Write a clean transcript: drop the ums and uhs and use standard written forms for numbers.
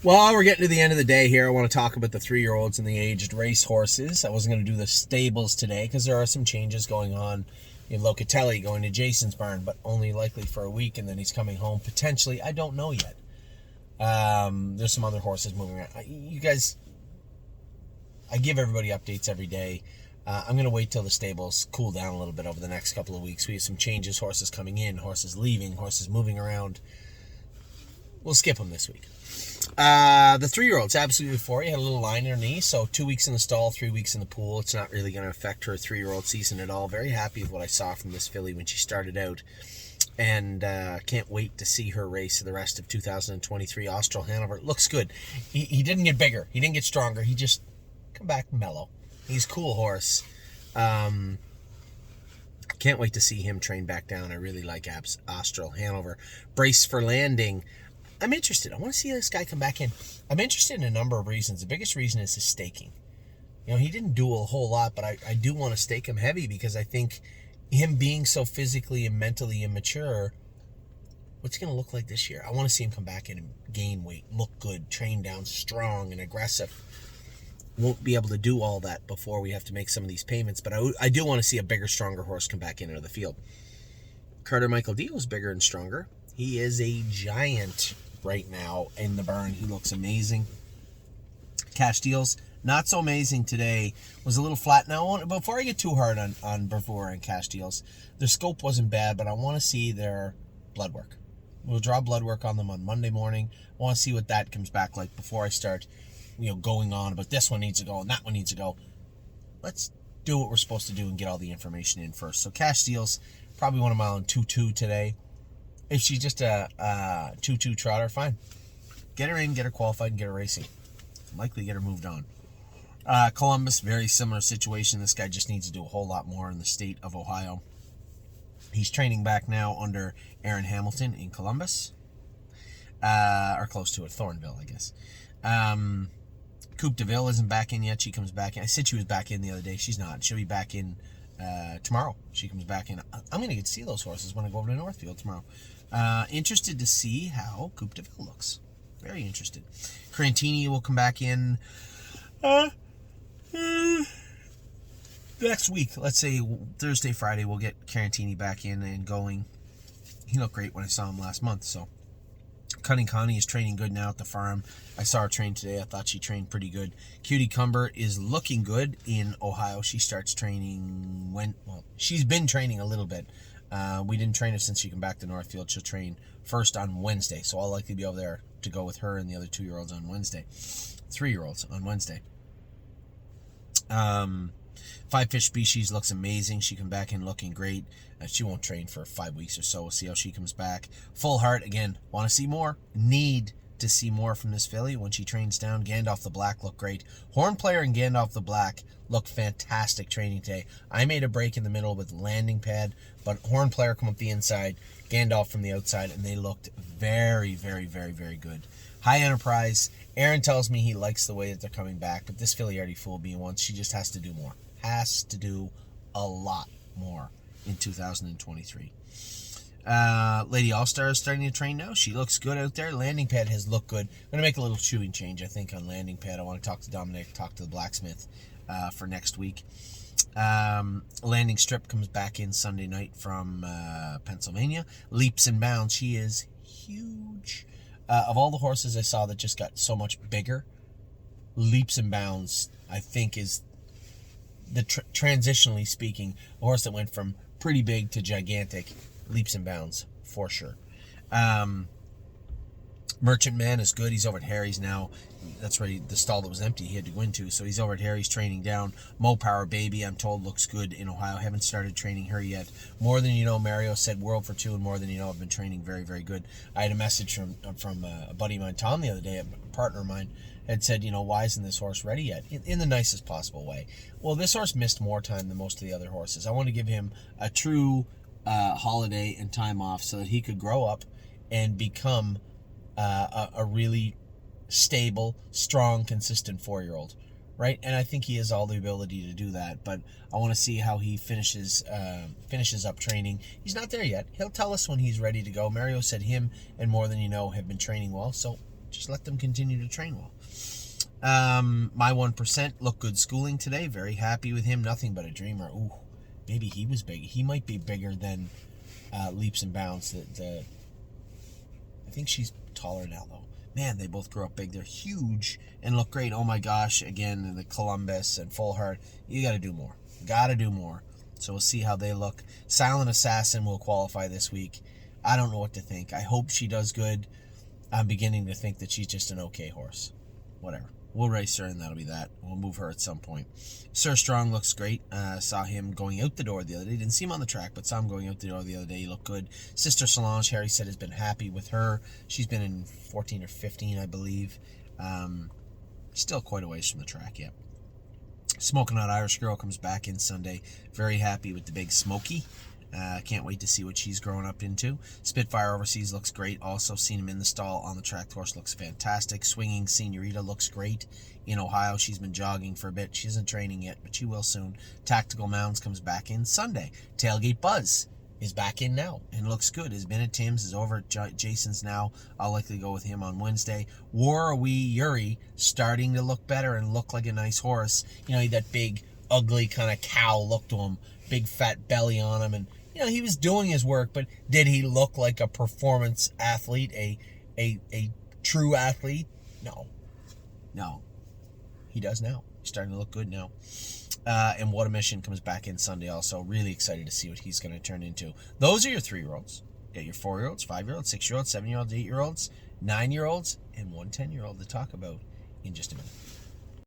Well, we're getting to the end of the day here. I want to talk about the 3-year-olds and the aged race horses. I wasn't going to do the stables today because there are some changes going on. You have Locatelli going to Jason's barn, but only likely for a week, and then he's coming home potentially. I don't know yet. There's some other horses moving around. You guys, I give everybody updates every day. I'm going to wait till the stables cool down a little bit over the next couple of weeks. We have some changes, horses coming in, horses leaving, horses moving around. We'll skip them this week. The 3-year-old's absolutely euphoria. Had a little line in her knee, so 2 weeks in the stall, 3 weeks in the pool. It's not really going to affect her 3-year-old season at all. Very happy with what I saw from this filly when she started out, and can't wait to see her race the rest of 2023. Austral Hanover looks good. He didn't get bigger. He didn't get stronger. He just come back mellow. He's a cool horse. Can't wait to see him train back down. I really like Austral Hanover. Brace for Landing. I'm interested. I want to see this guy come back in. I'm interested in a number of reasons. The biggest reason is his staking. You know, he didn't do a whole lot, but I do want to stake him heavy because I think him being so physically and mentally immature, what's he going to look like this year? I want to see him come back in and gain weight, look good, train down strong and aggressive. Won't be able to do all that before we have to make some of these payments, but I do want to see a bigger, stronger horse come back into the field. Carter Michael Dio is bigger and stronger. He is a giant right now in the barn. He looks amazing. Cash Deals, not so amazing today. Was a little flat. Now, before I get too hard on Brevoort and Cash Deals, their scope wasn't bad, but I want to see their blood work. We'll draw blood work on them on Monday morning. I want to see what that comes back like before I start, going on about this one needs to go and that one needs to go. Let's do what we're supposed to do and get all the information in first. So Cash Deals, probably 1 mile and 2-2 today. If she's just a 2-2 trotter, fine. Get her in, get her qualified, and get her racing. Likely get her moved on. Columbus, very similar situation. This guy just needs to do a whole lot more in the state of Ohio. He's training back now under Aaron Hamilton in Columbus. Or close to it, Thornville, I guess. Coupe de Ville isn't back in yet. She comes back in. I said she was back in the other day. She's not. She'll be back in tomorrow. She comes back in. I'm going to get to see those horses when I go over to Northfield tomorrow. Interested to see how Coupe de Ville looks. Very interested. Crantini will come back in next week. Let's say Thursday, Friday, we'll get Crantini back in and going. He looked great when I saw him last month, so Cunning Connie is training good now at the farm. I saw her train today. I thought she trained pretty good. Cutie Cumber is looking good in Ohio. She starts training she's been training a little bit. We didn't train her since she came back to Northfield. She'll train first on Wednesday, so I'll likely be over there to go with her and the other 2-year-olds on Wednesday. 3-year-olds on Wednesday. Five Fish Species looks amazing. She come back in looking great. She won't train for 5 weeks or so. We'll see how she comes back. Full Heart, again, want to see more. Need to see more from this filly when she trains down. Gandalf the Black looked great. Horn Player and Gandalf the Black looked fantastic training today. I made a break in the middle with Landing Pad, but Horn Player come up the inside, Gandalf from the outside, and they looked very, very, very, very good. High Enterprise, Aaron tells me he likes the way that they're coming back, but this filly already fooled me once. She just has to do more. Has to do a lot more in 2023. Lady All-Star is starting to train now. She looks good out there. Landing Pad has looked good. I'm going to make a little chewing change, I think, on Landing Pad. I want to talk to Dominic, talk to the blacksmith for next week. Landing Strip comes back in Sunday night from Pennsylvania. Leaps and Bounds. She is huge. Of all the horses I saw that just got so much bigger, Leaps and Bounds, I think, is the transitionally speaking, a horse that went from pretty big to gigantic. Leaps and Bounds, for sure. Merchant Man is good. He's over at Harry's now. That's where the stall that was empty he had to go into. So he's over at Harry's training down. Mo Power Baby, I'm told, looks good in Ohio. Haven't started training her yet. More Than You Know, Mario said World for Two, and More Than You Know, I've been training very, very good. I had a message from a buddy of mine, Tom, the other day, a partner of mine, had said, why isn't this horse ready yet? In the nicest possible way. Well, this horse missed more time than most of the other horses. I want to give him a true holiday and time off so that he could grow up and become a really stable, strong, consistent 4-year-old, right? And I think he has all the ability to do that, but I want to see how he finishes up training. He's not there yet. He'll tell us when he's ready to go. Mario said him and More Than You Know have been training well, so Just let them continue to train well. My 1% looked good schooling today. Very happy with him. Nothing but a dreamer. Ooh, maybe he was big. He might be bigger than Leaps and Bounds. I think she's taller now, though. Man, they both grew up big. They're huge and look great. Oh my gosh, again, the Columbus and Full Heart. You got to do more. Got to do more. So we'll see how they look. Silent Assassin will qualify this week. I don't know what to think. I hope she does good. I'm beginning to think that she's just an okay horse. Whatever. We'll race her, and that'll be that. We'll move her at some point. Sir Strong looks great. Saw him going out the door the other day. Didn't see him on the track, but saw him going out the door the other day. He looked good. Sister Solange, Harry said, has been happy with her. She's been in 14 or 15, I believe. Still quite a ways from the track yet. Smoking Hot Irish Girl comes back in Sunday. Very happy with the big Smoky. Can't wait to see what she's growing up into. Spitfire Overseas looks great. Also seen him in the stall on the track. Horse looks fantastic. Swinging Senorita looks great in Ohio. She's been jogging for a bit. She isn't training yet, but she will soon. Tactical Mounds comes back in Sunday. Tailgate Buzz is back in now and looks good. Has been at Tim's, is over at Jason's now. I'll likely go with him on Wednesday. War Wee Yuri starting to look better and look like a nice horse. You know, he had that big, ugly kind of cow look to him. Big fat belly on him, and you know, he was doing his work, but did he look like a performance athlete, a true athlete? No. He does now. He's starting to look good now. And What a Mission comes back in Sunday also. Really excited to see what he's going to turn into. Those are your 3-year-olds. Get your 4-year-olds, 5-year-olds, 6-year-olds, 7-year-olds, 8-year-olds, 9-year-olds, and one 10-year-old to talk about in just a minute.